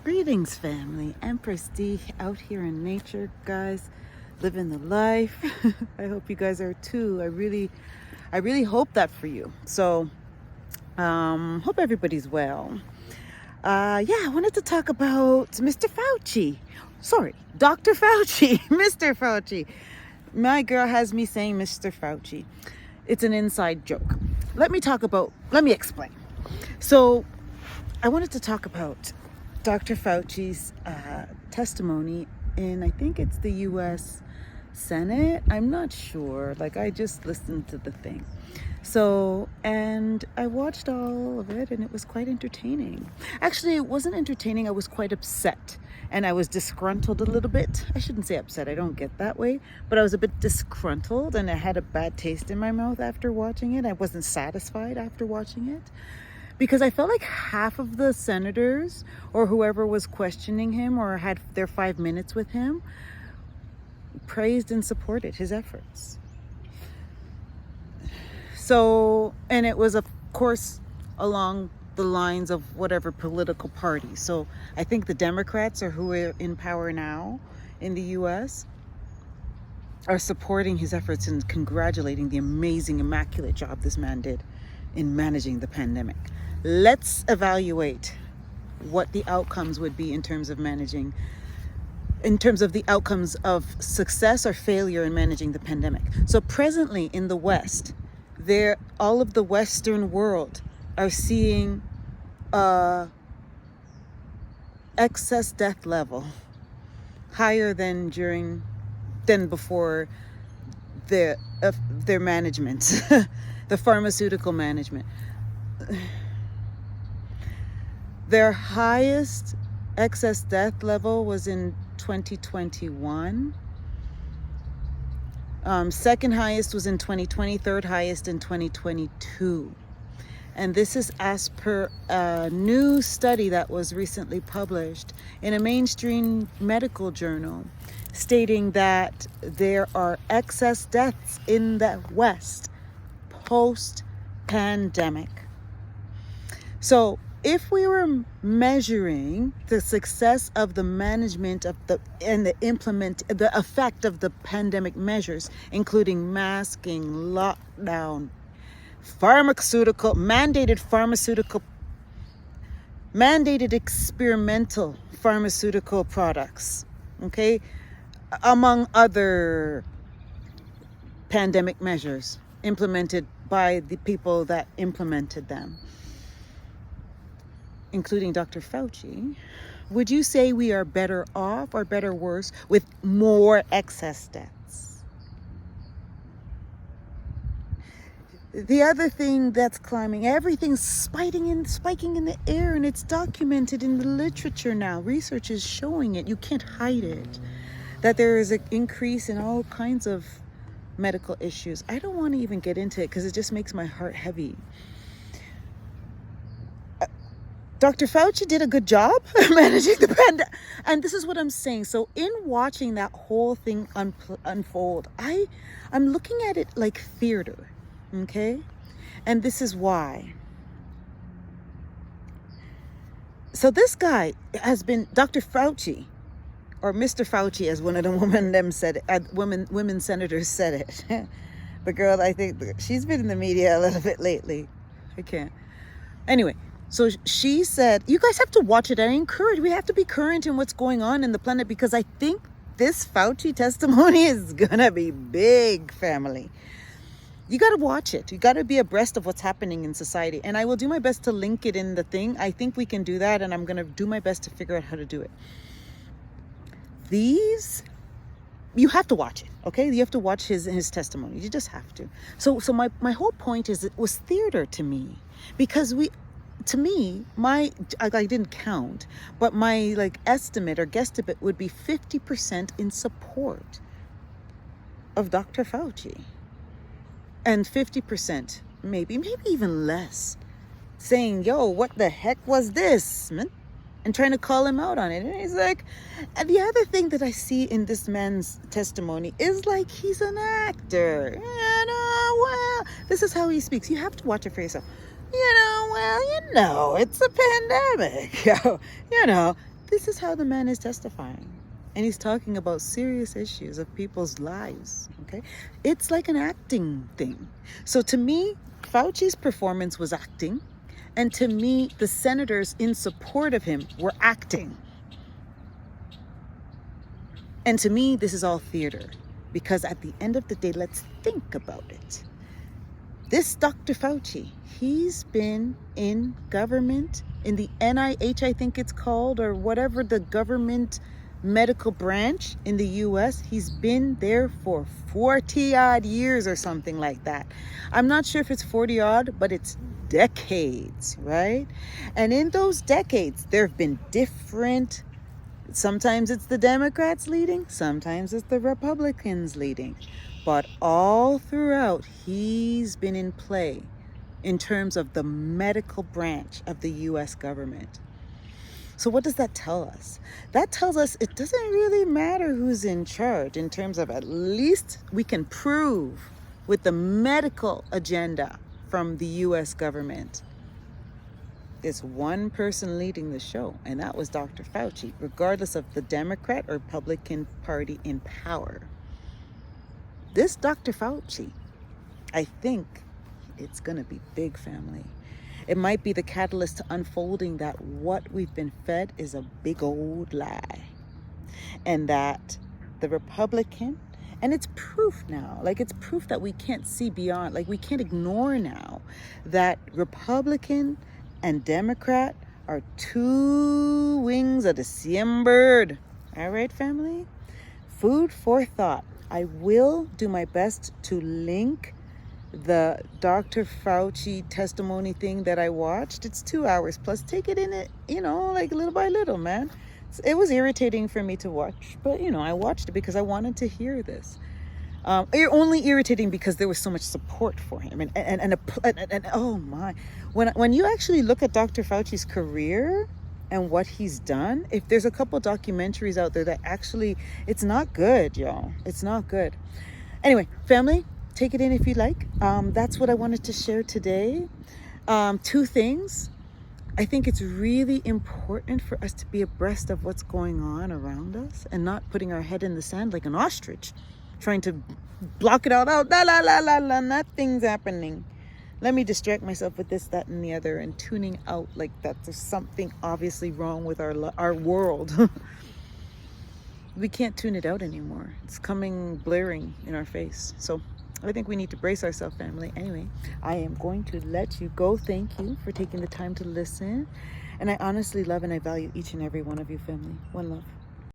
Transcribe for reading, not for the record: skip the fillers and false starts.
Greetings, family. Empress D out here in nature, guys, living the life. I hope you guys are too. I really hope that for you. So, hope everybody's well. I wanted to talk about Mr. Fauci. Sorry, Dr. Fauci, Mr. Fauci. My girl has me saying Mr. Fauci. It's an inside joke. Let me explain. So, I wanted to talk about Dr. Fauci's testimony in, I think it's the U.S. Senate. I'm not sure. I just listened to the thing. So, and I watched all of it, and it was quite entertaining. Actually, it wasn't entertaining. I was quite upset, and I was disgruntled a little bit. I shouldn't say upset. I don't get that way, but I was a bit disgruntled, and I had a bad taste in my mouth after watching it. I wasn't satisfied after watching it, because I felt like half of the senators or whoever was questioning him or had their 5 minutes with him praised and supported his efforts. So, and it was, of course, along the lines of whatever political party. So I think the Democrats, or who are in power now in the U.S., are supporting his efforts and congratulating the amazing, immaculate job this man did in managing the pandemic. Let's evaluate what the outcomes would be in terms of the outcomes of success or failure in managing the pandemic. So presently in the West, all of the Western world are seeing excess death level higher than before their management, the pharmaceutical management. Their highest excess death level was in 2021. Second highest was in 2020, third highest in 2022. And this is as per a new study that was recently published in a mainstream medical journal, stating that there are excess deaths in the West post-pandemic. So if we were measuring the success of the management of the effect of the pandemic measures, including masking, lockdown, mandated experimental pharmaceutical products, okay, among other pandemic measures implemented by the people that implemented them, including Dr. Fauci, would you say we are better off or better worse with more excess deaths? The other thing that's climbing, everything's spiking in the air, and it's documented in the literature now. Research is showing it. You can't hide it. That there is an increase in all kinds of medical issues. I don't want to even get into it because it just makes my heart heavy. Dr. Fauci did a good job managing the pandemic. And this is what I'm saying. So in watching that whole thing unfold, I'm looking at it like theater, okay? And this is why. So this guy has been, Dr. Fauci, or Mr. Fauci, as one of the women senators said it. The girl, I think, she's been in the media a little bit lately. I can't. Anyway. So she said, you guys have to watch it. We have to be current in what's going on in the planet, because I think this Fauci testimony is going to be big, family. You got to watch it. You got to be abreast of what's happening in society. And I will do my best to link it in the thing. I think we can do that, and I'm going to do my best to figure out how to do it. You have to watch it, okay? You have to watch his testimony. You just have to. So my whole point is, it was theater to me, because I didn't count, but my estimate or guesstimate would be 50% in support of Dr. Fauci, and 50%, maybe even less, saying, yo, what the heck was this, man? And trying to call him out on it. And he's like, and the other thing that I see in this man's testimony is he's an actor. This is how he speaks. You have to watch it for yourself. It's a pandemic. this is how the man is testifying. And he's talking about serious issues of people's lives, okay? It's like an acting thing. So to me, Fauci's performance was acting. And to me, the senators in support of him were acting. And to me, this is all theater. Because at the end of the day, let's think about it. This Dr. Fauci, he's been in government, in the NIH, I think it's called, or whatever the government medical branch in the US. He's been there for 40 odd years or something like that. I'm not sure if it's 40 odd, but it's decades, right? And in those decades, there have been different, sometimes it's the Democrats leading, sometimes it's the Republicans leading. But all throughout, he's been in play in terms of the medical branch of the US government. So what does that tell us? That tells us it doesn't really matter who's in charge in terms of, at least we can prove with the medical agenda from the US government. It's one person leading the show, and that was Dr. Fauci, regardless of the Democrat or Republican Party in power. This Dr. Fauci, I think it's going to be big, family. It might be the catalyst to unfolding that what we've been fed is a big old lie. And that the Republican, and it's proof now, like it's proof that we can't see beyond, like we can't ignore now that Republican and Democrat are two wings of the same bird. All right, family? Food for thought. I will do my best to link the Dr. Fauci testimony thing that I watched. It's 2 hours plus. Take it in it, like little by little, man. It was irritating for me to watch, but I watched it because I wanted to hear this. Only irritating because there was so much support for him, and oh my, when you actually look at Dr. Fauci's career and what he's done, if there's a couple documentaries out there that actually, it's not good, y'all. It's not good. Anyway, family, take it in if you like. That's what I wanted to share today. 2 things. I think it's really important for us to be abreast of what's going on around us and not putting our head in the sand like an ostrich, trying to block it all out. La, la, la, la, la, nothing's happening. Let me distract myself with this, that, and the other, and tuning out like that there's something obviously wrong with our world. We can't tune it out anymore. It's coming blaring in our face. So I think we need to brace ourselves, family. Anyway, I am going to let you go. Thank you for taking the time to listen. And I honestly love and I value each and every one of you, family. One love.